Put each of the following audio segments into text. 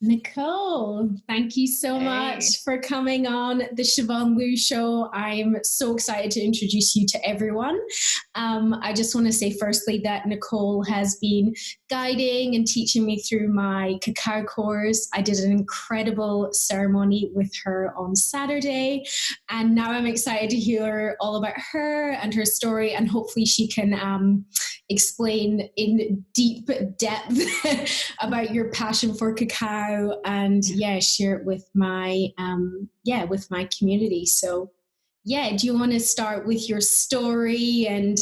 Nicole, thank you so Hey. much for coming on the Siobhan Lu Show. I'm so excited to introduce you to everyone. I just want to say, firstly, that Nicole has been guiding and teaching me through my cacao course. I did an incredible ceremony with her on Saturday, and now I'm excited to hear all about her and her story, and hopefully, she can explain in deep depth about your passion for cacao and share it with my with my community. So do you want to start with your story and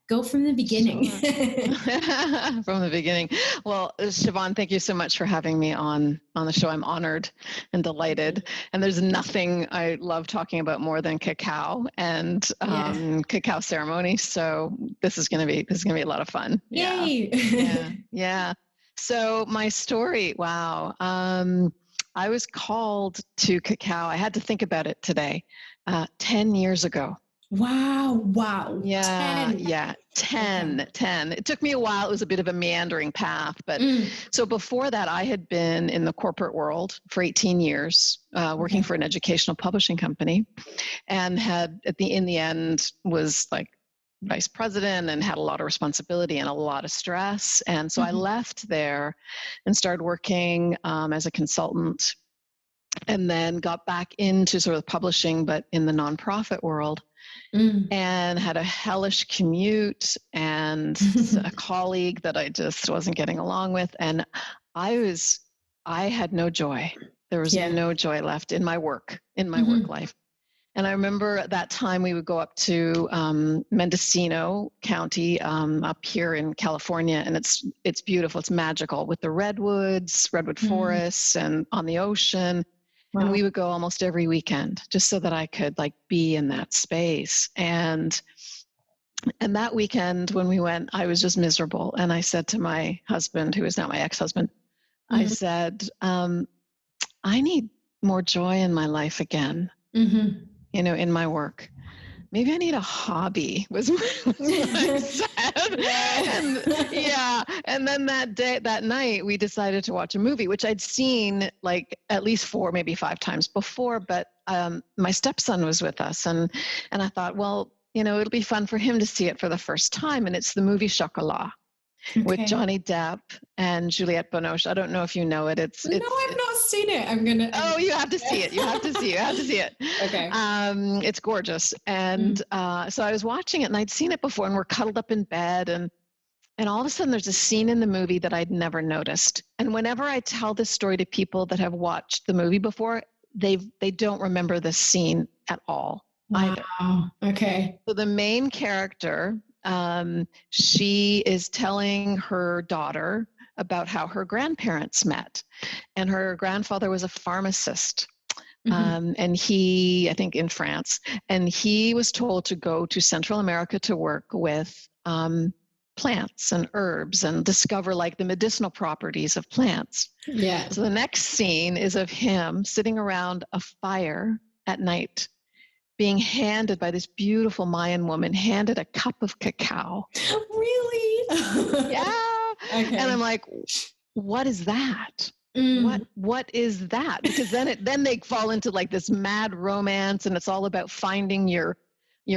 go from the beginning? Sure. From the beginning. Well, Siobhan, thank you so much for having me on the show. I'm honored and delighted. And there's nothing I love talking about more than cacao and cacao ceremony. So this is gonna be a lot of fun. Yay! Yeah. So my story, wow. I was called to cacao. I had to think about it today. 10 years ago. Wow. Yeah, 10. It took me a while. It was a bit of a meandering path. But so before that, I had been in the corporate world for 18 years, working for an educational publishing company, and in the end was like vice president and had a lot of responsibility and a lot of stress. And so I left there and started working as a consultant, and then got back into sort of publishing, but in the nonprofit world. And had a hellish commute and a colleague that I just wasn't getting along with. And I had no joy. There was no joy left in my work life. And I remember at that time we would go up to Mendocino County up here in California, and it's beautiful. It's magical with the redwood forests and on the ocean. Wow. And we would go almost every weekend just so that I could be in that space. And that weekend when we went, I was just miserable. And I said to my husband, who is now my ex-husband, I said, I need more joy in my life again, in my work. Maybe I need a hobby, was what I said. And then that night, we decided to watch a movie, which I'd seen at least 4, maybe 5 times before. But my stepson was with us, and I thought, well, it'll be fun for him to see it for the first time. And it's the movie Chocolat. With Johnny Depp and Juliette Binoche. I don't know if you know it. No, I've not seen it. Oh, you have to see it. You have to see it. Okay. It's gorgeous. And so I was watching it, and I'd seen it before, and we're cuddled up in bed, and all of a sudden there's a scene in the movie that I'd never noticed. And whenever I tell this story to people that have watched the movie before, they don't remember this scene at all either. Okay. So the main character, she is telling her daughter about how her grandparents met, and her grandfather was a pharmacist. And he, I think in France, and he was told to go to Central America to work with plants and herbs and discover the medicinal properties of plants. Yeah. So the next scene is of him sitting around a fire at night, being handed by this beautiful Mayan woman, handed a cup of cacao. Really? Yeah. Okay. And I'm like, what is that? What is that? Because then they fall into this mad romance, and it's all about finding your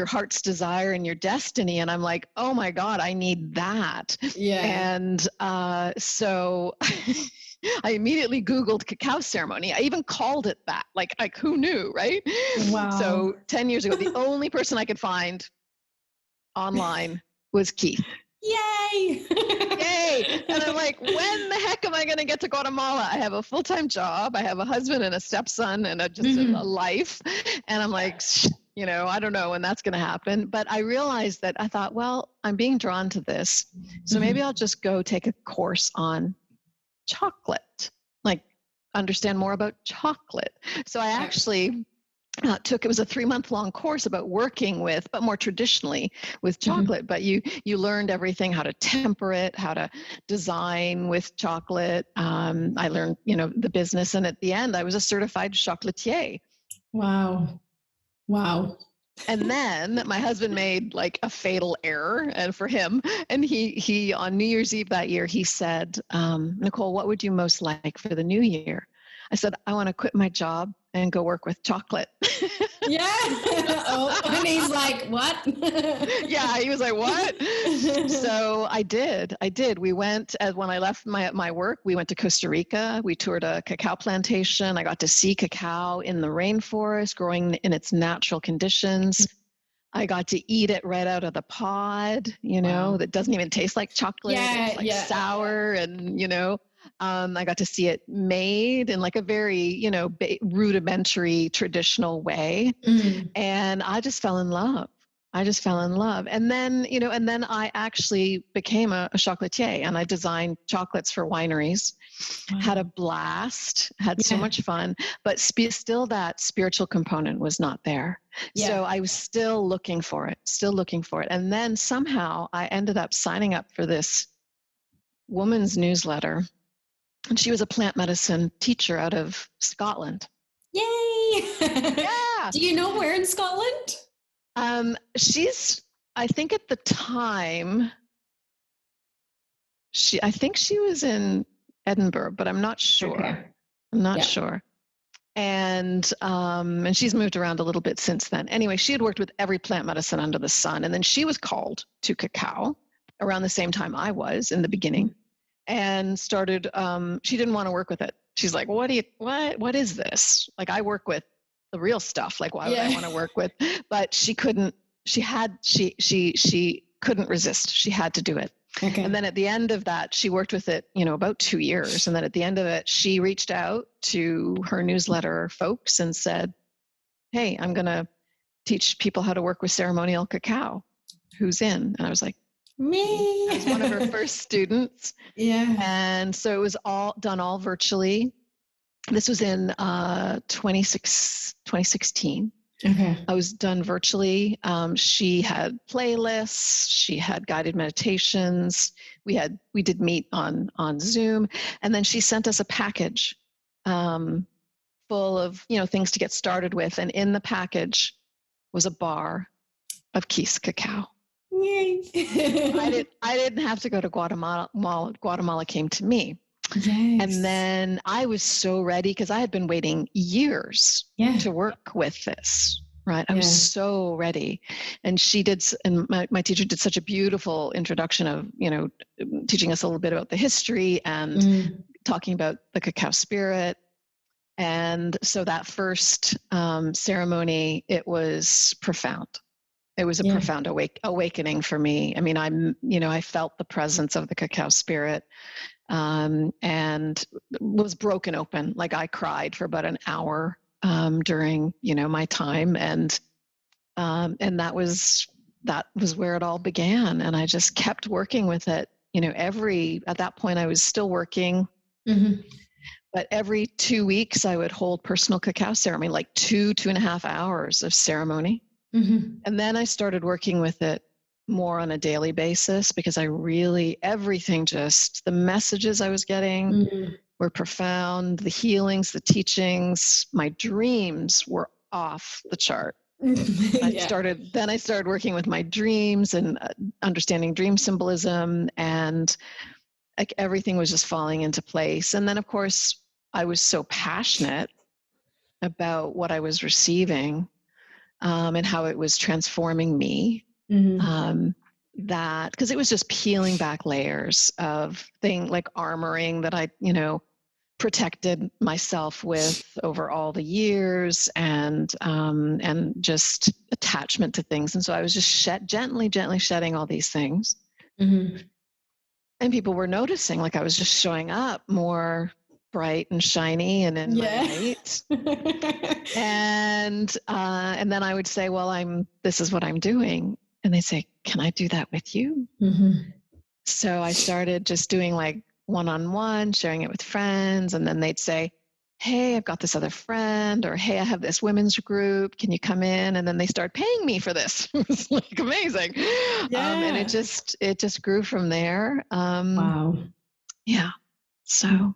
heart's desire and your destiny. And I'm like, oh my God, I need that. Yeah. And so I immediately Googled cacao ceremony. I even called it that. Like who knew, right? Wow. So 10 years ago, the only person I could find online was Keith. Yay! Yay! And I'm like, when the heck am I going to get to Guatemala? I have a full-time job. I have a husband and a stepson and a life. And I'm like, I don't know when that's going to happen. But I realized that I thought, well, I'm being drawn to this. So maybe I'll just go take a course on chocolate, understand more about chocolate. So I actually it was a 3-month-long course about working with, but more traditionally with chocolate. But you learned everything, how to temper it, how to design with chocolate. I learned, the business. And at the end, I was a certified chocolatier. Wow. And then my husband made like a fatal error, and for him, and he on New Year's Eve that year, he said, Nicole, what would you most like for the new year? I said, I want to quit my job and go work with chocolate. Yeah. Oh, and he's like, what? Yeah, he was like, what? So I did. We went, when I left my work, we went to Costa Rica. We toured a cacao plantation. I got to see cacao in the rainforest growing in its natural conditions. I got to eat it right out of the pod, that doesn't even taste like chocolate. Yeah, it's like sour and, I got to see it made in like a very, rudimentary traditional way. And I just fell in love. And then, I actually became a chocolatier, and I designed chocolates for wineries. Wow. Had a blast, had so much fun, but still that spiritual component was not there. Yeah. So I was still looking for it. And then somehow I ended up signing up for this woman's newsletter. And she was a plant medicine teacher out of Scotland. Yay! Yeah. Do you know where in Scotland? I think at the time, I think she was in Edinburgh, but I'm not sure. Okay. I'm not sure. And she's moved around a little bit since then. Anyway, she had worked with every plant medicine under the sun. And then she was called to cacao around the same time I was in the beginning, and started, she didn't want to work with it. She's like, what is this? Like, I work with the real stuff. Like, why would I want to work with? But she couldn't resist. She had to do it. Okay. And then at the end of that, she worked with it, about 2 years. And then at the end of it, she reached out to her newsletter folks and said, hey, I'm going to teach people how to work with ceremonial cacao. Who's in? And I was like, me. I was one of her first students. Yeah. And so it was all done virtually. This was in 2016. Okay. I was done virtually. She had playlists. She had guided meditations. We did meet on Zoom, and then she sent us a package full of things to get started with. And in the package was a bar of Keys cacao. Yay! I didn't have to go to Guatemala. Guatemala came to me. Yes. And then I was so ready because I had been waiting years to work with this, right? I was so ready. And my teacher did such a beautiful introduction of, teaching us a little bit about the history and talking about the cacao spirit. And so that first ceremony, it was profound. It was a profound awakening for me. I mean, I felt the presence of the cacao spirit. And was broken open. Like, I cried for about an hour during my time, and that was where it all began. And I just kept working with it. At that point I was still working, but every 2 weeks I would hold personal cacao ceremony, like 2.5 hours of ceremony. And then I started working with it more on a daily basis, because the messages I was getting were profound, the healings, the teachings, my dreams were off the chart. I started working with my dreams and understanding dream symbolism, and like everything was just falling into place. And then of course I was so passionate about what I was receiving, and how it was transforming me. That because it was just peeling back layers of things like armoring that I, protected myself with over all the years, and just attachment to things. And so I was just gently shedding all these things. And people were noticing, like, I was just showing up more bright and shiny and in my light. And then I would say, well, this is what I'm doing. And they say, can I do that with you? So I started just doing like one-on-one, sharing it with friends. And then they'd say, hey, I've got this other friend, or hey, I have this women's group. Can you come in? And then they start paying me for this. It was like amazing. And it just grew from there. Wow. Yeah. So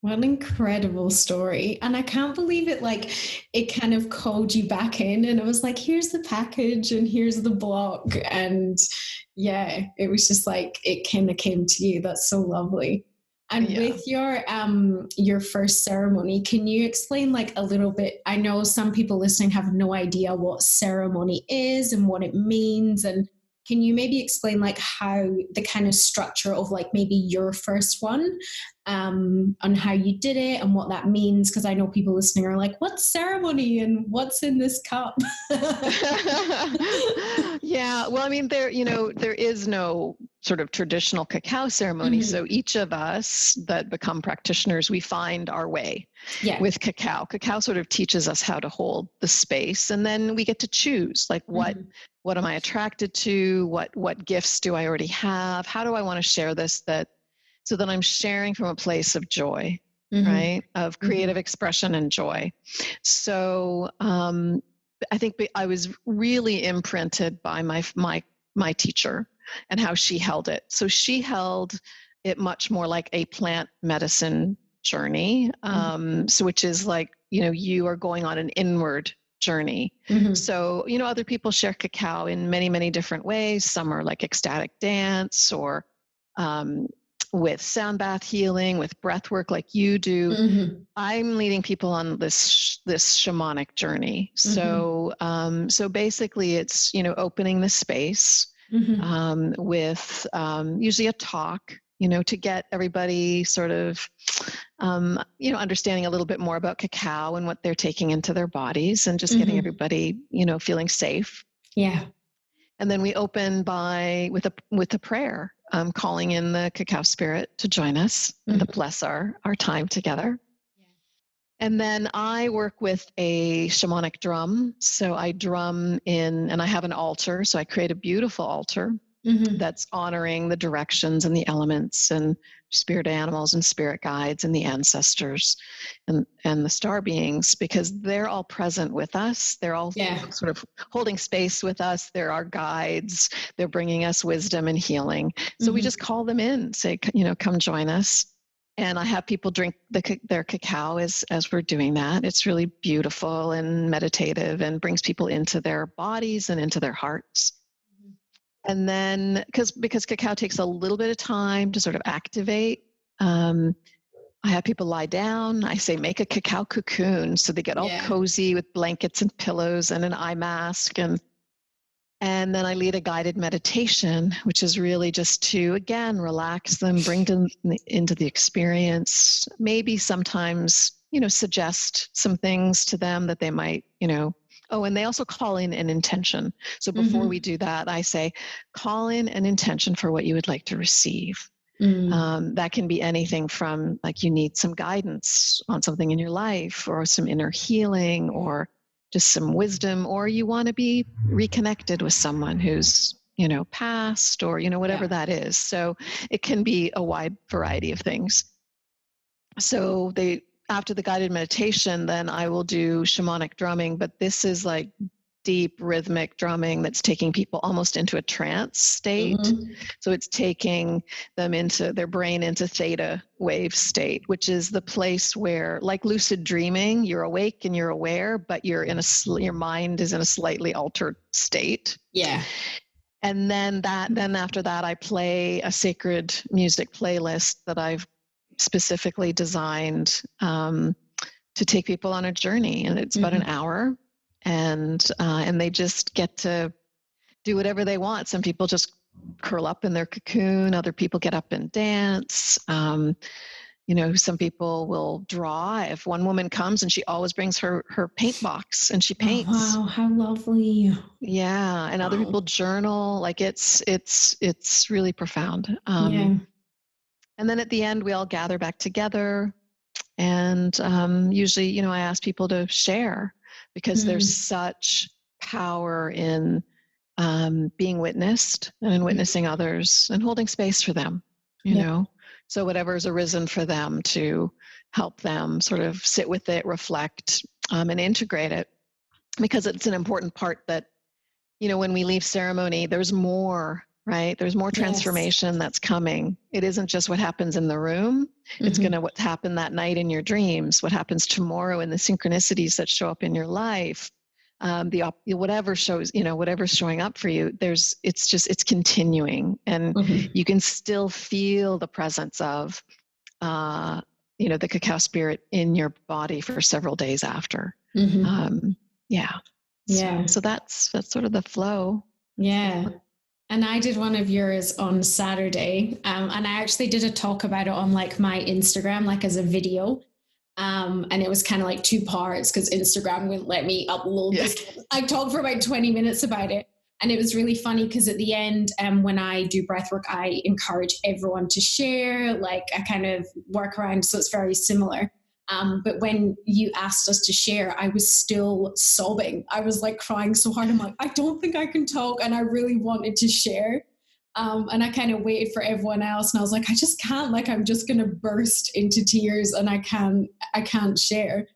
What an incredible story. And I can't believe it, like, it kind of called you back in and it was like, here's the package and here's the block. And yeah, it was just like it kind of came to you. That's so lovely. And Yeah. with your first ceremony, can you explain like a little bit? I know some people listening have no idea what ceremony is and what it means. And can you maybe explain like how the kind of structure of like maybe your first one, on how you did it and what that means? Because I know people listening are like, what's ceremony and what's in this cup? Yeah, well, I mean, there is no sort of traditional cacao ceremony. So each of us that become practitioners, we find our way with cacao. Cacao sort of teaches us how to hold the space, and then we get to choose, like, what am I attracted to? What gifts do I already have? How do I want to share this so that I'm sharing from a place of joy, right? Of creative expression and joy. So I think I was really imprinted by my teacher and how she held it. So she held it much more like a plant medicine journey, so which is like, you are going on an inward journey. So, other people share cacao in many, many different ways. Some are like ecstatic dance, or with sound bath healing, with breath work like you do. I'm leading people on this shamanic journey. So so basically it's, opening the space with usually a talk, to get everybody sort of understanding a little bit more about cacao and what they're taking into their bodies, and just getting everybody, feeling safe. Yeah. And then we open with a prayer, calling in the cacao spirit to join us and to bless our time together. Yeah. And then I work with a shamanic drum. So I drum in, and I have an altar. So I create a beautiful altar that's honoring the directions and the elements and spirit animals and spirit guides and the ancestors and the star beings, because they're all present with us. They're all sort of holding space with us. They're our guides. They're bringing us wisdom and healing. So we just call them in, say, come join us. And I have people drink their cacao as we're doing that. It's really beautiful and meditative and brings people into their bodies and into their hearts. And then, because cacao takes a little bit of time to sort of activate, I have people lie down. I say, make a cacao cocoon. So they get all cozy with blankets and pillows and an eye mask. And then I lead a guided meditation, which is really just to, again, relax them, bring them into the experience, maybe sometimes, suggest some things to them that they might, Oh, and they also call in an intention. So before we do that, I say, call in an intention for what you would like to receive. That can be anything from, like, you need some guidance on something in your life, or some inner healing, or just some wisdom, or you want to be reconnected with someone who's, passed, or, whatever that is. So it can be a wide variety of things. So after the guided meditation, then I will do shamanic drumming, but this is like deep rhythmic drumming that's taking people almost into a trance state. So it's taking them into their brain into theta wave state, which is the place where, like lucid dreaming, you're awake and you're aware, but your mind is in a slightly altered state. Yeah. And then after that, I play a sacred music playlist that I've specifically designed to take people on a journey, and it's about an hour, and they just get to do whatever they want. Some people just curl up in their cocoon. Other people get up and dance. Some people will draw. If one woman comes, and she always brings her paint box and she paints. Oh, wow, how lovely. Yeah. And other people journal. Like it's really profound. And then at the end, we all gather back together. And usually, I ask people to share, because there's such power in being witnessed and in witnessing others and holding space for them, you know. So whatever's arisen for them, to help them sort of sit with it, reflect, and integrate it. Because it's an important part that, when we leave ceremony, there's more, right? There's more transformation that's coming. It isn't just what happens in the room. It's going to what happened that night in your dreams, what happens tomorrow in the synchronicities that show up in your life. Whatever shows, whatever's showing up for you, it's continuing, and you can still feel the presence of, the cacao spirit in your body for several days after. So that's sort of the flow. Yeah. And I did one of yours on Saturday, and I actually did a talk about it on like my Instagram, like as a video. And it was kind of like 2 parts because Instagram wouldn't let me upload this. I talked for about 20 minutes about it. And it was really funny because at the end, when I do breathwork, I encourage everyone to share. Like I kind of work around, so it's very similar. But when you asked us to share, I was still sobbing. I was like crying so hard. I'm like, I don't think I can talk. And I really wanted to share. And I kind of waited for everyone else. And I was like, I just can't, like, I'm just going to burst into tears and I can't share.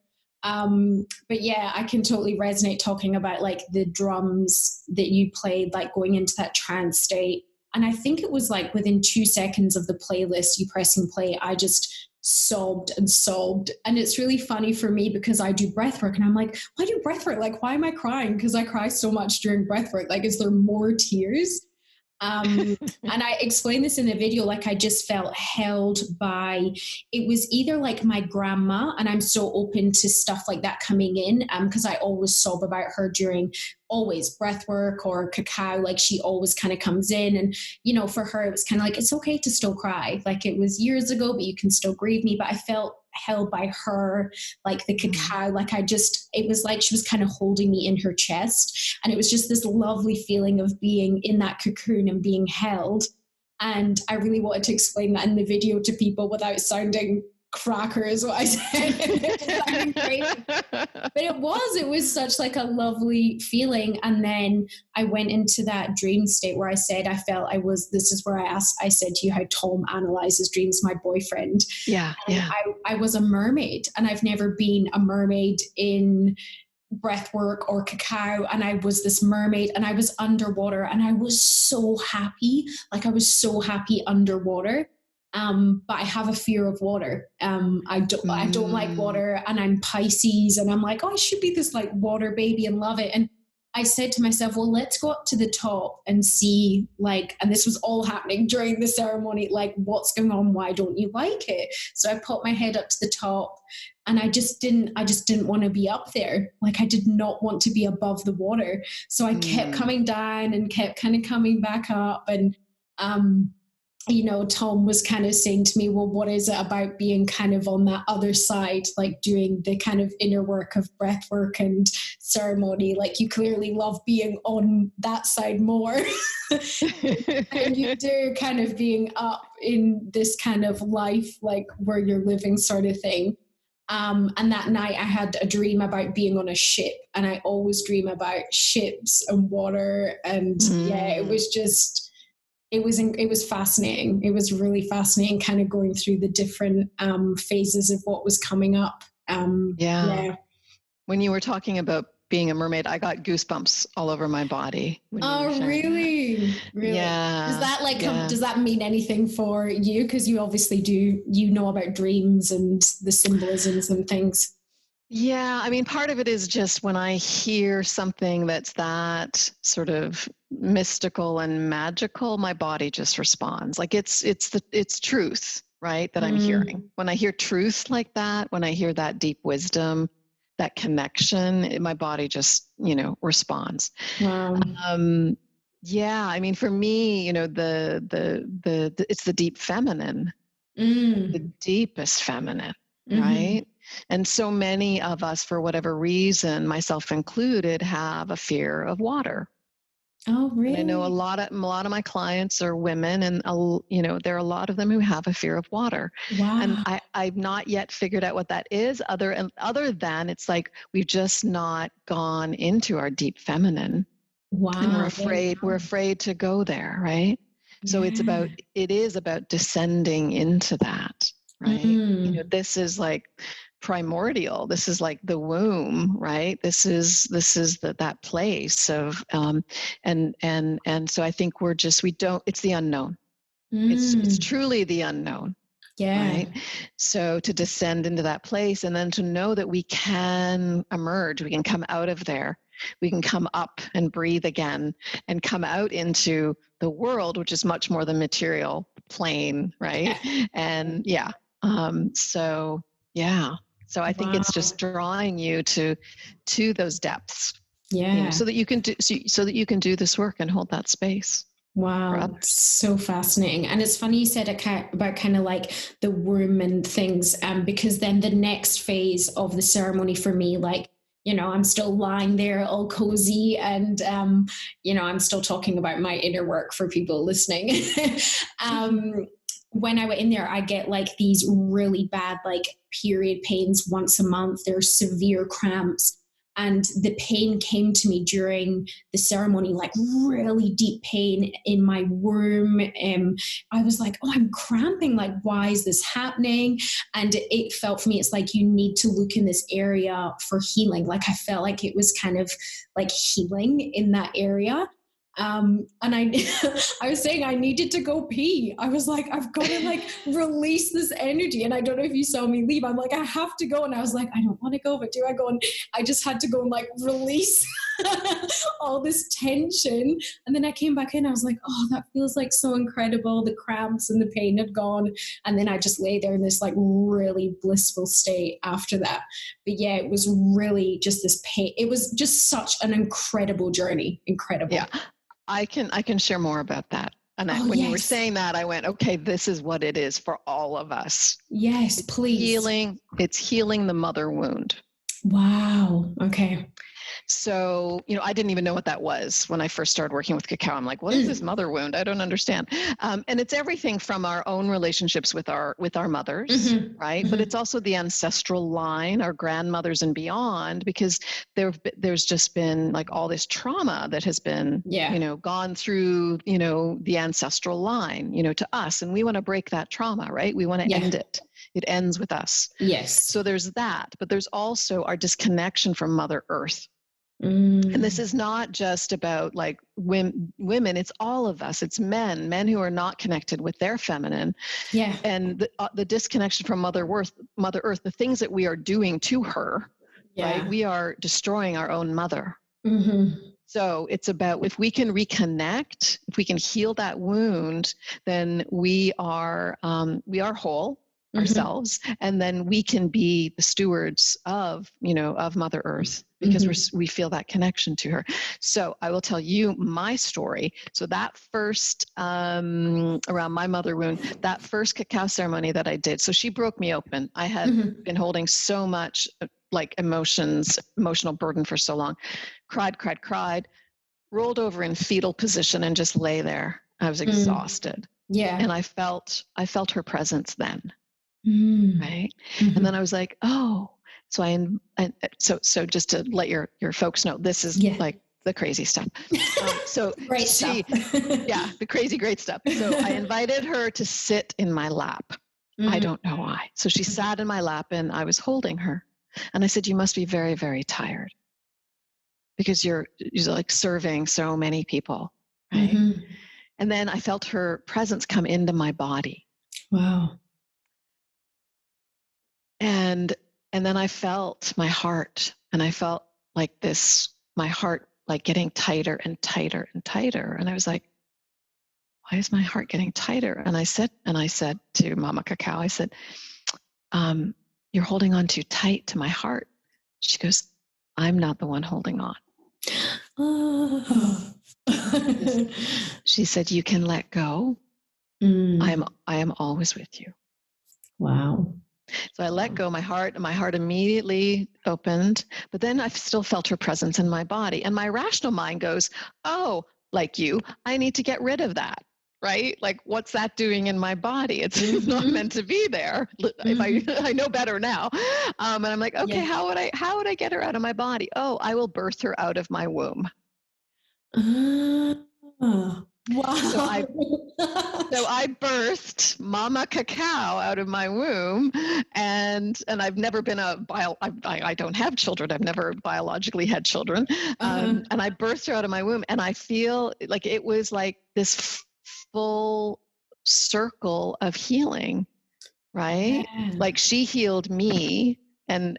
But yeah, I can totally resonate talking about like the drums that you played, like going into that trance state. And I think it was like within 2 seconds of the playlist, you pressing play, I just sobbed and sobbed. And it's really funny for me because I do breathwork and I'm like, why do breathwork? Like, why am I crying? Because I cry so much during breathwork. Like, is there more tears? And I explained this in the video, like I just felt held by, it was either like my grandma, and I'm so open to stuff like that coming in, because I always sob about her during always breath work or cacao, like she always kind of comes in and, for her, it was kind of like, it's okay to still cry. Like it was years ago, but you can still grieve me. But I felt held by her, like the cacao, like it was like she was kind of holding me in her chest. And it was just this lovely feeling of being in that cocoon and being held. And I really wanted to explain that in the video to people without sounding crackers, what I said. But it was such like a lovely feeling. And then I went into that dream state where I said this is where I said to you how Tom analyzes dreams, my boyfriend. I was a mermaid, and I've never been a mermaid in breathwork or cacao, and I was this mermaid and I was underwater and I was so happy. Like I was so happy underwater. But I have a fear of water. I don't like water, and I'm Pisces, and I'm like, oh, I should be this like water baby and love it. And I said to myself, well, let's go up to the top and see, like, and this was all happening during the ceremony, like, what's going on? Why don't you like it? So I popped my head up to the top, and I just didn't want to be up there. Like I did not want to be above the water. So I kept coming down and kept kind of coming back up. And, Tom was kind of saying to me, well, what is it about being kind of on that other side, like doing the kind of inner work of breath work and ceremony? Like you clearly love being on that side more. And you do kind of being up in this kind of life, like where you're living sort of thing. And that night I had a dream about being on a ship, and I always dream about ships and water. And it was just, it was fascinating. It was really fascinating kind of going through the different phases of what was coming up. When you were talking about being a mermaid, I got goosebumps all over my body. Oh, really? That. Really? Yeah. Does that does that mean anything for you? Because you obviously you know about dreams and the symbolisms and things. Yeah, I mean, part of it is just when I hear something that's that sort of mystical and magical, my body just responds. Like it's truth, right? That I'm hearing. When I hear truth like that, when I hear that deep wisdom, that connection, my body just, responds. Wow. I mean, for me, the it's the deep feminine, the deepest feminine, right? And so many of us, for whatever reason, myself included, have a fear of water. Oh, really? And I know a lot of my clients are women, and there are a lot of them who have a fear of water. Wow. And I've not yet figured out what that is, other than it's like we've just not gone into our deep feminine. Wow. And we're afraid to go there, right? Yeah. So it is about descending into that, right? This is like primordial. This is like the womb, right? This is that place of, and so I think it's the unknown. It's truly the unknown. Yeah. Right. So to descend into that place, and then to know that we can emerge, we can come out of there, we can come up and breathe again and come out into the world, which is much more the material plane. Right. And so I think it's just drawing you to those depths. Yeah. So that you can do this work and hold that space. Wow, so fascinating. And it's funny you said about kind of like the womb and things, because then the next phase of the ceremony for me, like, I'm still lying there all cozy and, I'm still talking about my inner work for people listening. When I went in there, I get like these really bad, like period pains once a month. There's severe cramps. And the pain came to me during the ceremony, like really deep pain in my womb. I was like, oh, I'm cramping. Like, why is this happening? And it felt for me, it's like you need to look in this area for healing. Like I felt like it was kind of like healing in that area. And I was saying I needed to go pee. I was like, I've got to like release this energy. And I don't know if you saw me leave. I'm like, I have to go. And I was like, I don't want to go, but do I go? And I just had to go and like release all this tension. And then I came back in. I was like, oh, that feels like so incredible. The cramps and the pain had gone. And then I just lay there in this like really blissful state after that. But yeah, it was really just this pain. It was just such an incredible journey. Incredible. Yeah. I can share more about that. And when you were saying that, I went, okay, this is what it is for all of us. Yes, please. It's healing the mother wound. Wow. Okay. So, I didn't even know what that was when I first started working with cacao. I'm like, what is this mother wound? I don't understand. And it's everything from our own relationships with our mothers, right? But it's also the ancestral line, our grandmothers and beyond, because there's just been like all this trauma that has been, gone through, the ancestral line, to us. And we want to break that trauma, right? We want to end it. It ends with us. Yes. So there's that, but there's also our disconnection from Mother Earth. And this is not just about like women, it's all of us. It's men who are not connected with their feminine. Yeah. And the disconnection from Mother Earth, the things that we are doing to her, right? We are destroying our own mother. So it's about, if we can reconnect, if we can heal that wound, then we are whole ourselves, and then we can be the stewards of Mother Earth, because we feel that connection to her. So I will tell you my story. So that first, around my mother wound, that first cacao ceremony that I did, so she broke me open. I had been holding so much like emotional burden for so long. Cried, rolled over in fetal position and just lay there. I was exhausted. Yeah. And I felt her presence then. Right. And then I was like, oh, so just to let your folks know, this is like the crazy stuff. So great stuff. The crazy, great stuff. So I invited her to sit in my lap. I don't know why. So she sat in my lap and I was holding her. And I said, you must be very, very tired because you're like serving so many people. Right. And then I felt her presence come into my body. Wow. And then I felt my heart, and I felt like my heart like getting tighter and tighter and tighter. And I was like, why is my heart getting tighter? And I said to Mama Cacao, I said, you're holding on too tight to my heart. She goes, I'm not the one holding on. She said, you can let go. I am always with you. Wow. So I let go my heart, and my heart immediately opened, but then I still felt her presence in my body. And my rational mind goes, oh, like you, I need to get rid of that, right? Like, what's that doing in my body? It's not meant to be there. I know better now. And I'm like, okay, how would I get her out of my body? Oh, I will birth her out of my womb. Wow. So I birthed Mama Cacao out of my womb, and I've never been I don't have children. I've never biologically had children, and I birthed her out of my womb, and I feel like it was like this full circle of healing, right? Yeah. Like she healed me and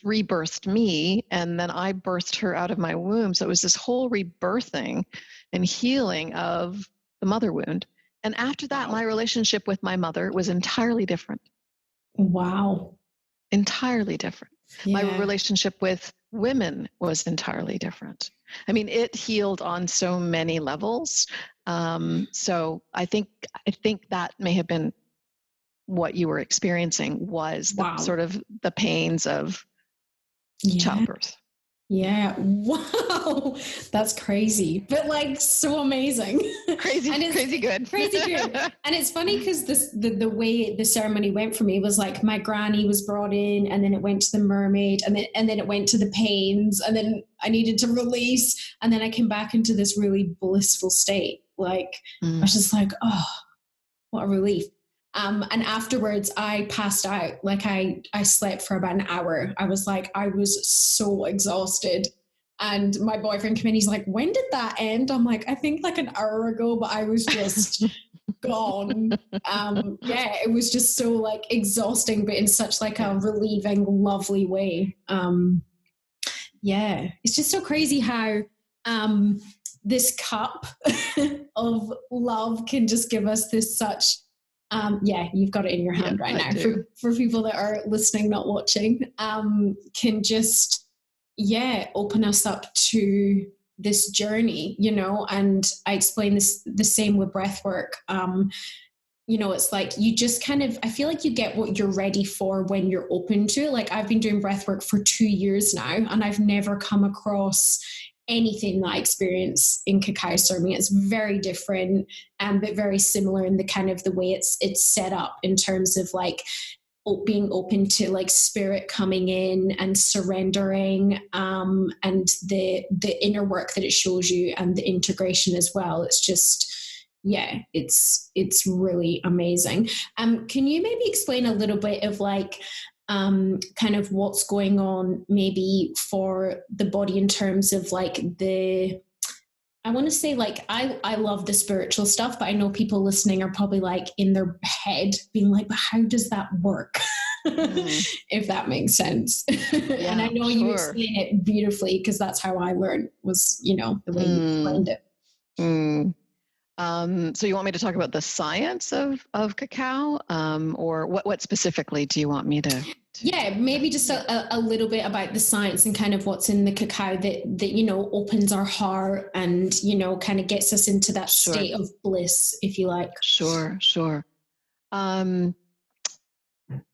rebirthed me, and then I birthed her out of my womb. So it was this whole rebirthing and healing of the mother wound. And after that, my relationship with my mother was entirely different. Wow. Entirely different. Yeah. My relationship with women was entirely different. I mean, it healed on so many levels. So I think that may have been what you were experiencing, was the sort of the pains of childbirth. Yeah. Wow. That's crazy, but like so amazing. Crazy good. Crazy good. And it's funny because the way the ceremony went for me was like my granny was brought in, and then it went to the mermaid, and then it went to the pains, and then I needed to release, and then I came back into this really blissful state. Like I was just like, oh, what a relief. And afterwards I passed out. Like I slept for about an hour. I was so exhausted. And my boyfriend came in, he's like, when did that end? I'm like, I think like an hour ago, but I was just gone. It was just so like exhausting, but in such like a relieving, lovely way. It's just so crazy how this cup of love can just give us this such you've got it in your hand right now. For people that are listening, not watching, can just open us up to this journey, you know. And I explain this the same with breath work. You know, it's like you just kind of, I feel like you get what you're ready for when you're open to it. Like I've been doing breath work for 2 years now, and I've never come across anything that I experience in cacao ceremony. It's very different, but very similar in the kind of the way it's set up in terms of like being open to like spirit coming in and surrendering, and the inner work that it shows you, and the integration as well. It's just, it's really amazing. Can you maybe explain a little bit of like kind of what's going on maybe for the body in terms of like I want to say like, I love the spiritual stuff, but I know people listening are probably like in their head being like, but how does that work? If that makes sense. And I know you explain it beautifully, because that's how I learned, was, you know, the way you explained it. So you want me to talk about the science of cacao, or what specifically do you want me to? Maybe just a little bit about the science and kind of what's in the cacao that you know opens our heart and, you know, kind of gets us into that state of bliss, if you like. Sure.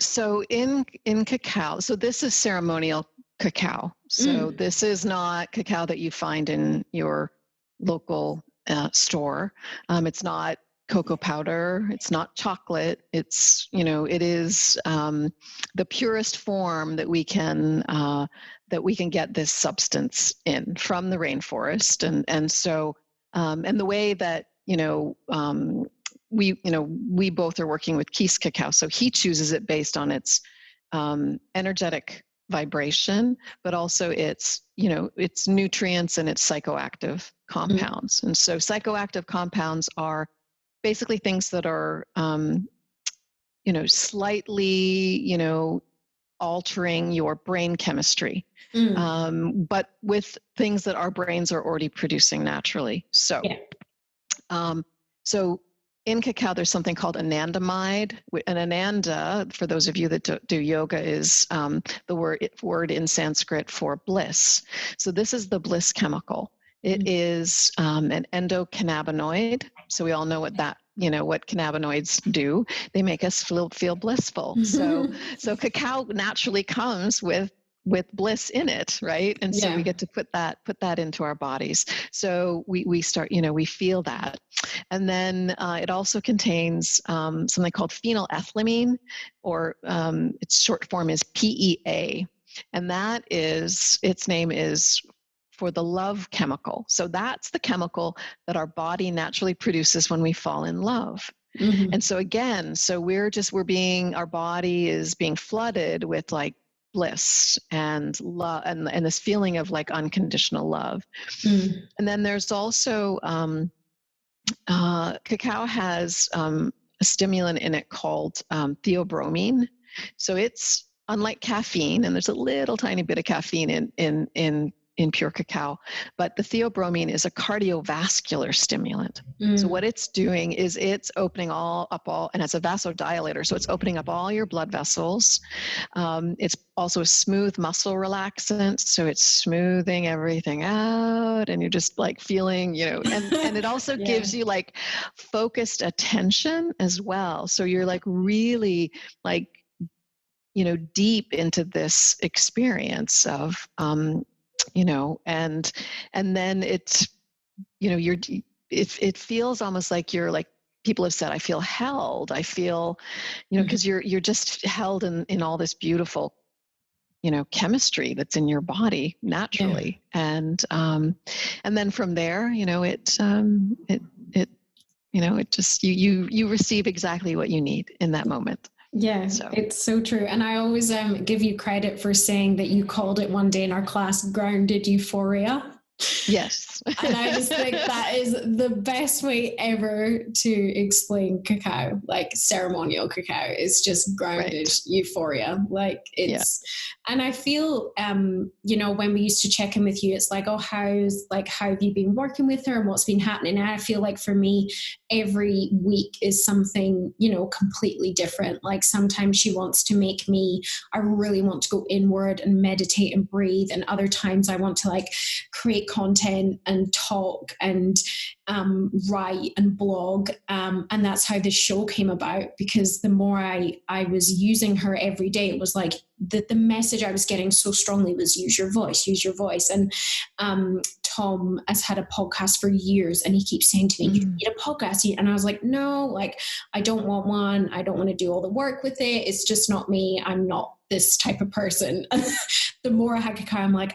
So in cacao, so this is ceremonial cacao. So this is not cacao that you find in your local store. It's not cocoa powder. It's not chocolate. It's, you know, it is the purest form that we can get this substance in from the rainforest. And so and the way that, you know, we both are working with Keys cacao. So he chooses it based on its energetic vibration, but also its, you know, its nutrients and its psychoactive compounds. And so psychoactive compounds are basically things that are, you know, slightly, you know, altering your brain chemistry, but with things that our brains are already producing naturally. So, so in cacao, there's something called anandamide. An ananda, for those of you that do yoga, is the word in Sanskrit for bliss. So this is the bliss chemical. It is an endocannabinoid. So we all know what that, you know, what cannabinoids do. They make us feel blissful. So cacao naturally comes with bliss in it, right? And so we get to put that into our bodies. So we start, you know, we feel that. And then it also contains something called phenylethylamine, or its short form is PEA. And that is, its name is for the love chemical. So that's the chemical that our body naturally produces when we fall in love. Mm-hmm. And so again, our body is being flooded with like bliss and love and this feeling of like unconditional love. Mm. And then there's also, cacao has a stimulant in it called theobromine. So it's unlike caffeine, and there's a little tiny bit of caffeine in pure cacao, but the theobromine is a cardiovascular stimulant. Mm. So what it's doing is it's opening and it's a vasodilator. So it's opening up all your blood vessels. It's also a smooth muscle relaxant. So it's smoothing everything out, and you're just like feeling, and it also gives you like focused attention as well. So you're like really like, deep into this experience of, and then it's, it feels almost like you're like, people have said, I feel held. I feel, because you're just held in all this beautiful, chemistry that's in your body naturally. Yeah. And then from there, it just, you receive exactly what you need in that moment. Yeah, so. It's so true. And I always give you credit for saying that you called it one day in our class grounded euphoria. Yes. And I just think that is the best way ever to explain cacao. Like ceremonial cacao is just grounded euphoria. Like it's, and I feel, when we used to check in with you, it's like, oh, how have you been working with her and what's been happening? And I feel like for me, every week is something, completely different. Like sometimes she wants to make me, I really want to go inward and meditate and breathe. And other times I want to like create content and talk and write and blog. And that's how this show came about, because the more I was using her every day, it was like the message I was getting so strongly was use your voice. And Tom has had a podcast for years, and he keeps saying to me, you need a podcast. And I was like, no, like, I don't want one. I don't want to do all the work with it. It's just not me. I'm not this type of person. The more I had cacao, I'm like,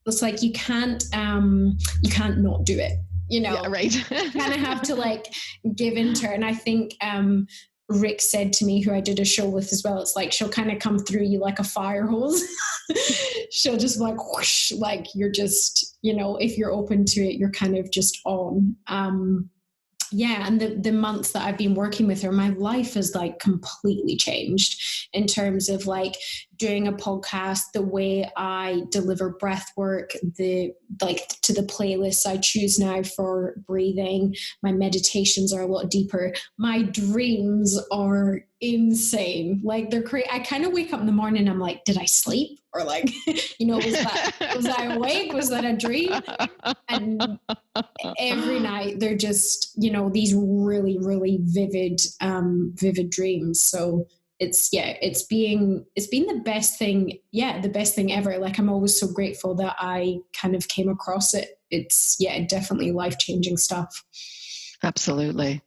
it's like, you can't not do it, Yeah, right. You kind of have to like give into her. And I think, Rick said to me, who I did a show with as well, it's like, she'll kind of come through you like a fire hose. She'll just like, whoosh, like you're just, if you're open to it, you're kind of just on. And the months that I've been working with her, my life has like completely changed in terms of like doing a podcast, the way I deliver breath work, to the playlists I choose now for breathing. My meditations are a lot deeper. My dreams are insane. Like they're crazy. I kind of wake up in the morning, I'm like, did I sleep? Or like, was I awake? Was that a dream? And every night they're just, these really, really vivid dreams. So it's been the best thing ever. Like I'm always so grateful that I kind of came across it. It's definitely life-changing stuff. Absolutely.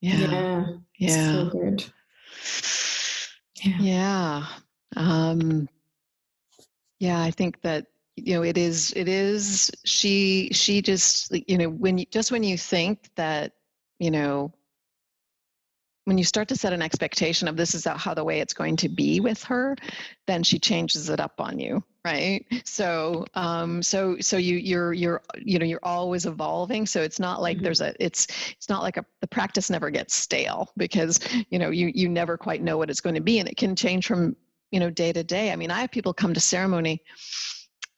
Yeah. So good. Yeah. I think that, it is, she just, when you think that, when you start to set an expectation of this is how the way it's going to be with her, then she changes it up on you. Right. So, you're always evolving. So it's not like it's not like the practice never gets stale, because, you never quite know what it's going to be, and it can change from, day to day. I mean, I have people come to ceremony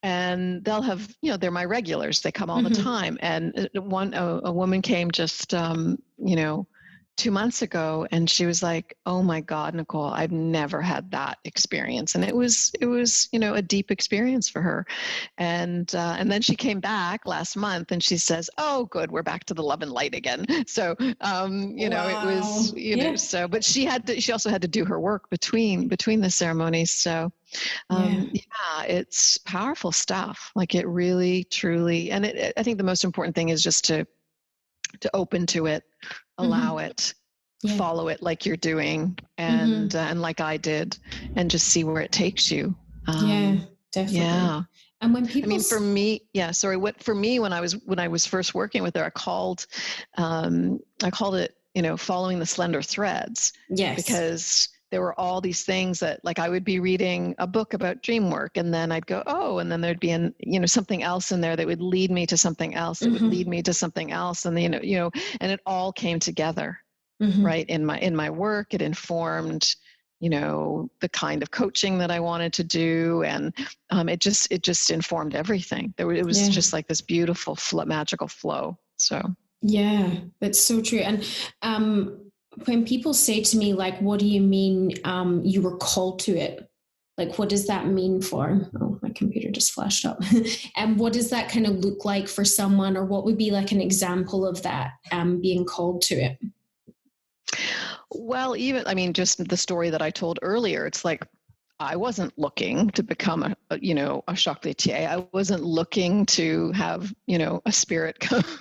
and they'll have, they're my regulars. They come all the time. And a woman came just, 2 months ago, and she was like, oh my God, Nicole, I've never had that experience. And it was, a deep experience for her. And then she came back last month and she says, oh, good, we're back to the love and light again. So, wow. It was, so, but she also had to do her work between the ceremonies. So, it's powerful stuff. Like it really, truly, and I think the most important thing is just to open to it, allow it, follow it like you're doing, and like I did, and just see where it takes you. Definitely. And when people, I mean, for me, for me, when I was first working with her, I called it, following the slender threads. yes, Because there were all these things that, like, I would be reading a book about dream work, and then I'd go, oh, and then there'd be something else in there that would lead me to something else, that would lead me to something else. And and it all came together, right? In my work, it informed, the kind of coaching that I wanted to do. And it just informed everything. It was just like this beautiful magical flow. So. Yeah, that's so true. And when people say to me, like, what do you mean you were called to it? Like, what does that mean for, oh, my computer just flashed up. And what does that kind of look like for someone, or what would be like an example of that being called to it? Well, just the story that I told earlier, it's like, I wasn't looking to become a chocolatier. I wasn't looking to have, a spirit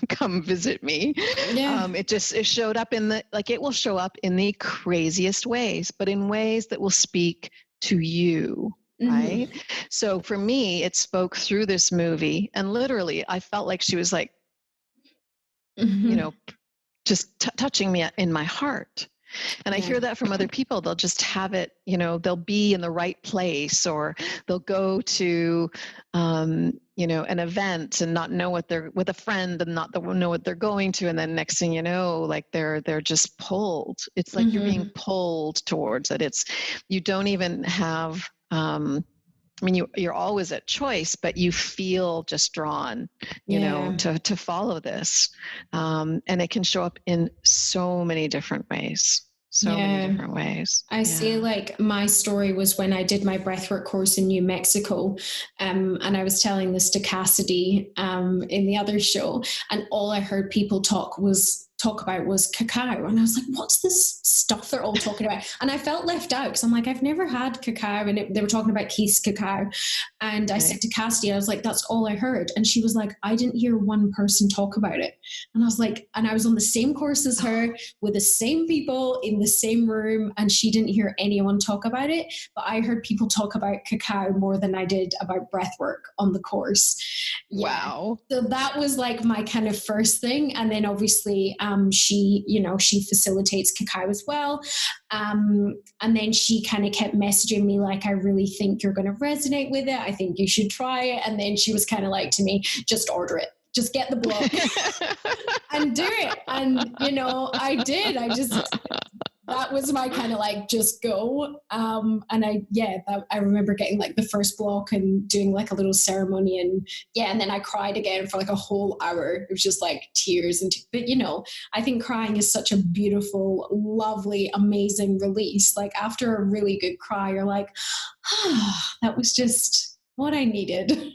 come visit me. Yeah. It showed up it will show up in the craziest ways, but in ways that will speak to you. Right. So for me, it spoke through this movie, and literally I felt like she was like, just touching me in my heart. And I hear that from other people. They'll just have it, they'll be in the right place, or they'll go to, an event and not know what they're with a friend and not know what they're going to. And then next thing you know, like they're just pulled. It's like you're being pulled towards it. You don't even have, you're always at choice, but you feel just drawn, to follow this. And it can show up in so many different ways. Many different ways. I say, like, my story was when I did my breathwork course in New Mexico, and I was telling this to Cassidy in the other show, and all I heard people talk about was cacao. And I was like, what's this stuff they're all talking about? And I felt left out, because I'm like, I've never had cacao. And they were talking about Keith's cacao. And I said to Cassidy, I was like, that's all I heard. And she was like, I didn't hear one person talk about it. And I was like, and I was on the same course as her, with the same people in the same room, and she didn't hear anyone talk about it. But I heard people talk about cacao more than I did about breathwork on the course. Wow. So that was like my kind of first thing. And then obviously she facilitates cacao as well. And then she kind of kept messaging me like, I really think you're going to resonate with it. I think you should try it. And then she was kind of like to me, just order it. Just get the block and do it. And, I did. That was my kind of like, just go. And I remember getting like the first block and doing like a little ceremony, and then I cried again for like a whole hour. It was just like tears. But I think crying is such a beautiful, lovely, amazing release. Like after a really good cry, you're like, that was just what I needed.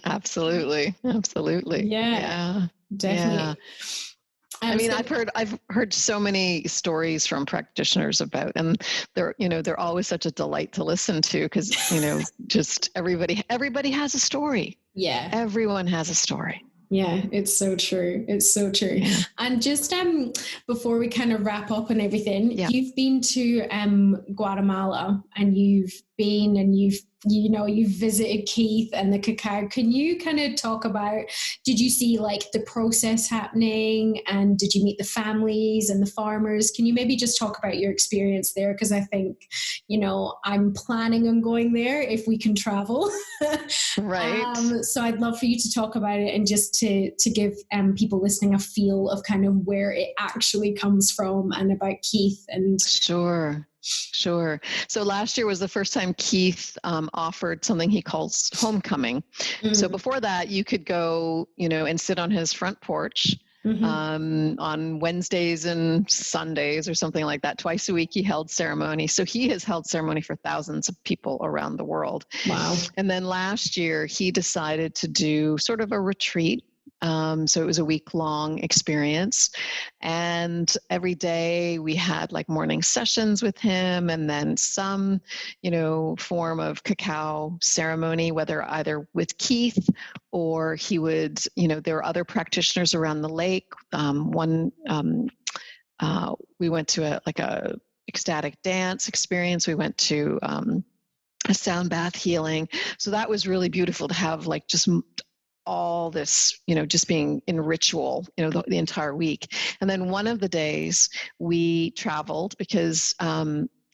Absolutely. Yeah, definitely. Yeah. I've heard so many stories from practitioners about, and they're always such a delight to listen to, because just everybody has a story. Yeah, everyone has a story. Yeah, it's so true. It's so true. Yeah. And just before we kind of wrap up and everything, you've been to Guatemala, and you've visited Keith and the cacao. Can you kind of talk about, did you see like the process happening, and did you meet the families and the farmers? Can you maybe just talk about your experience there? Because I think, I'm planning on going there if we can travel. Right. So I'd love for you to talk about it, and just to give people listening a feel of kind of where it actually comes from, and about Keith. And Sure. So last year was the first time Keith offered something he calls homecoming. So before that, you could go, and sit on his front porch on Wednesdays and Sundays or something like that. Twice a week he held ceremony. So he has held ceremony for thousands of people around the world. Wow. And then last year he decided to do sort of a retreat. So it was a week-long experience, and every day we had like morning sessions with him, and then some, form of cacao ceremony, whether either with Keith or he would, there were other practitioners around the lake. We went to a ecstatic dance experience. We went to a sound bath healing. So that was really beautiful to have, like, just all this, just being in ritual, the entire week. And then one of the days we traveled because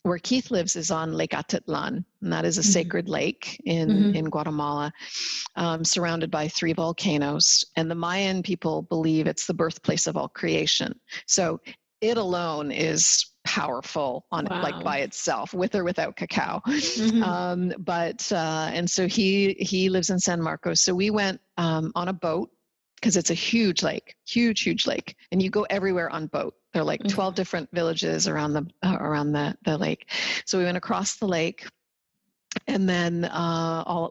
where Keith lives is on Lake Atitlan, and that is a sacred lake in Guatemala, surrounded by 3 volcanoes. And the Mayan people believe it's the birthplace of all creation. So it alone is powerful on like by itself, with or without cacao. And so he lives in San Marcos. So we went on a boat, because it's a huge lake, huge lake, and you go everywhere on boat. There are like 12 different villages around the lake. So we went across the lake. And then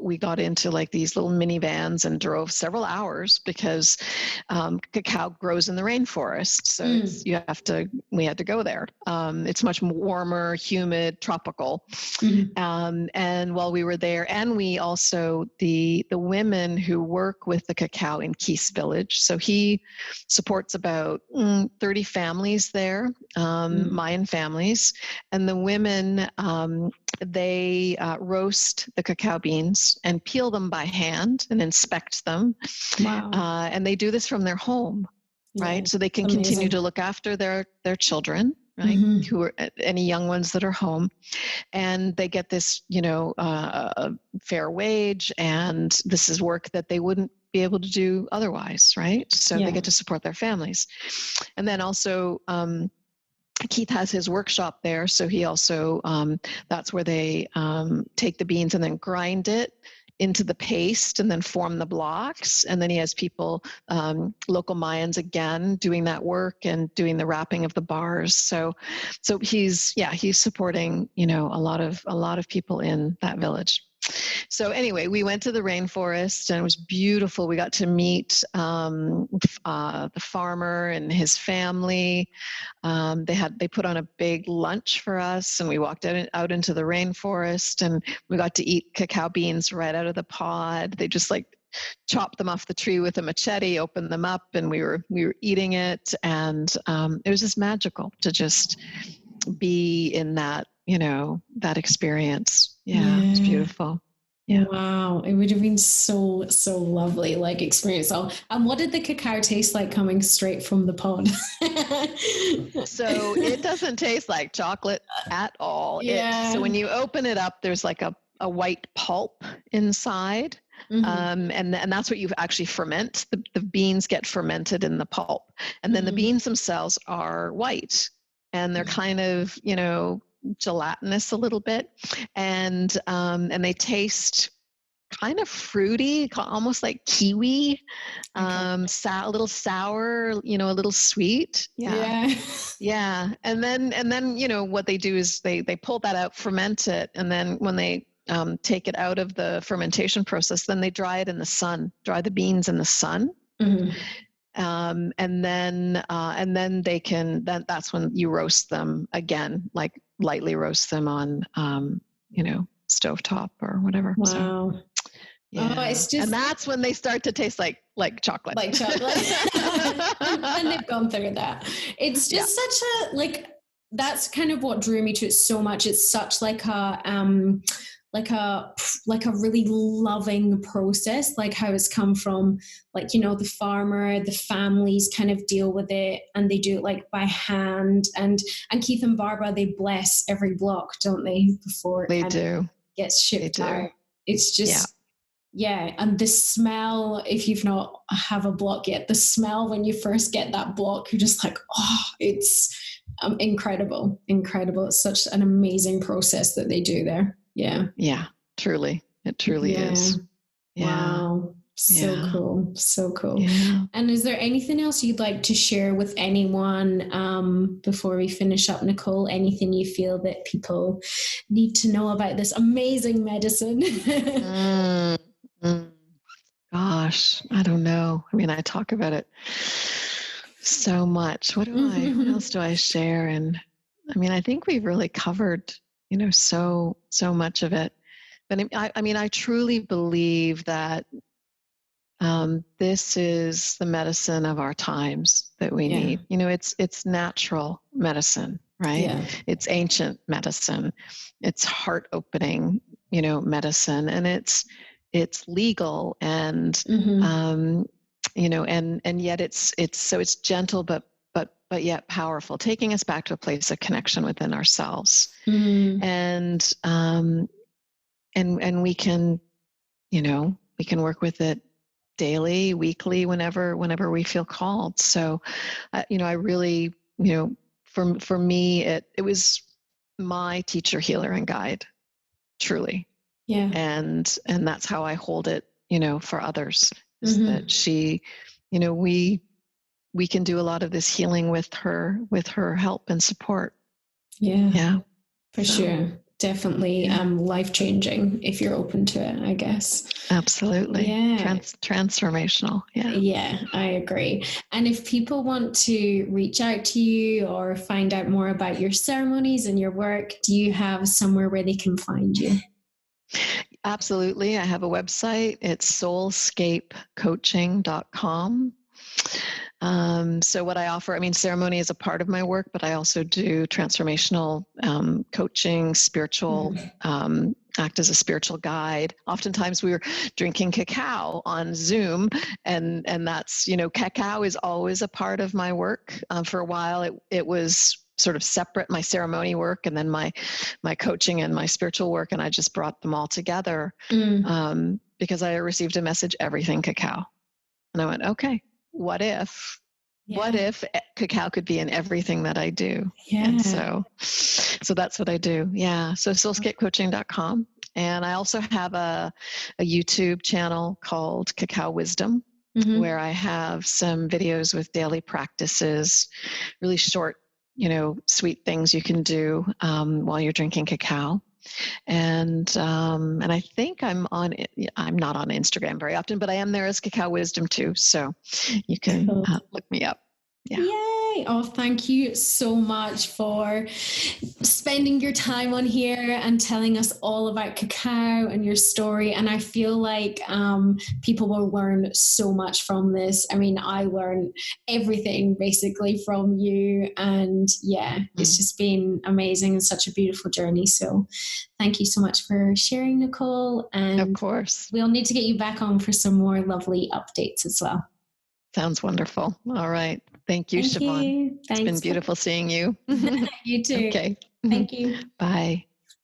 we got into like these little minivans and drove several hours, because cacao grows in the rainforest. So we had to go there. It's much warmer, humid, tropical. And while we were there, and we also, the women who work with the cacao in Keith's village, so he supports about 30 families there, Mayan families. And the women, they roast the cacao beans and peel them by hand and inspect them. And they do this from their home, right? So they can continue to look after their children, right? Who are any young ones that are home. And they get this, a fair wage, and this is work that they wouldn't be able to do otherwise, right? So they get to support their families. And then also, Keith has his workshop there, so he also, that's where they take the beans and then grind it into the paste and then form the blocks. And then he has people, local Mayans again, doing that work and doing the wrapping of the bars. So he's supporting, a lot of people in that village. So anyway, we went to the rainforest, and it was beautiful. We got to meet the farmer and his family. They put on a big lunch for us, and we walked out into the rainforest, and we got to eat cacao beans right out of the pod. They just like chopped them off the tree with a machete, opened them up, and we were eating it. And it was just magical to just be in that, that experience. It's beautiful. Yeah. Wow. It would have been so lovely, like, experience. And what did the cacao taste like coming straight from the pod? So it doesn't taste like chocolate at all. So when you open it up, there's like a white pulp inside. And that's what you actually ferment. The beans get fermented in the pulp. And then the beans themselves are white, and they're kind of, gelatinous a little bit, and they taste kind of fruity, almost like kiwi, a little sour, a little sweet. And then what they do is they pull that out, ferment it, and then when they take it out of the fermentation process, then they dry it in the sun, dry the beans in the sun. And then they can, that's when you roast them again, like lightly roast them on, stovetop or whatever. Wow. So, it's just, and that's when they start to taste like chocolate. Like chocolate. And they've gone through that. It's just such a, that's kind of what drew me to it so much. It's such like a really loving process, like how it's come from, the farmer, the families kind of deal with it, and they do it like by hand. And Keith and Barbara, they bless every block, don't they, before it gets shipped out. It's just and the smell, if you've not have a block yet, the smell when you first get that block, you're just like, it's incredible. It's such an amazing process that they do there. Truly, it truly is. Wow, so cool. And is there anything else you'd like to share with anyone before we finish up, Nicole? Anything you feel that people need to know about this amazing medicine? Gosh, I don't know. I mean, I talk about it so much. What else do I share? And I mean, I think we've really covered, so much of it. But I truly believe that this is the medicine of our times that we need. It's natural medicine, right? Yeah. It's ancient medicine. It's heart opening, medicine, and it's legal, and Mm-hmm. and yet it's gentle, but yet powerful, taking us back to a place of connection within ourselves. Mm-hmm. And we can, we can work with it daily, weekly, whenever we feel called. So, I really, for me, it was my teacher, healer, and guide, truly. Yeah. And that's how I hold it, for others, is Mm-hmm. that she, we can do a lot of this healing with her help and support. Yeah. For sure. Definitely Yeah. life-changing if you're open to it, I guess. Absolutely. Yeah. Transformational. Yeah. Yeah, I agree. And if people want to reach out to you or find out more about your ceremonies and your work, do you have somewhere where they can find you? Absolutely. I have a website. It's soulscapecoaching.com. So what I offer, ceremony is a part of my work, but I also do transformational coaching, spiritual, act as a spiritual guide. Oftentimes we were drinking cacao on Zoom, and that's, cacao is always a part of my work. For a while, it was sort of separate, my ceremony work and then my coaching and my spiritual work, and I just brought them all together because I received a message, everything cacao. And I went, okay, what if cacao could be in everything that I do? Yeah. And so that's what I do. Yeah. So soulscapecoaching.com. And I also have a YouTube channel called Cacao Wisdom, where I have some videos with daily practices, really short, sweet things you can do while you're drinking cacao. And I think I'm not on Instagram very often, but I am there as Cacao Wisdom too. So you can look me up. Yeah. Yay! Oh, thank you so much for spending your time on here and telling us all about cacao and your story. And I feel like people will learn so much from this. I learned everything basically from you. And it's just been amazing and such a beautiful journey. So thank you so much for sharing, Nicole. And of course, we'll need to get you back on for some more lovely updates as well. Sounds wonderful. All right. Thank you, Siobhan. It's been beautiful seeing you. You too. Okay. Thank you. Bye.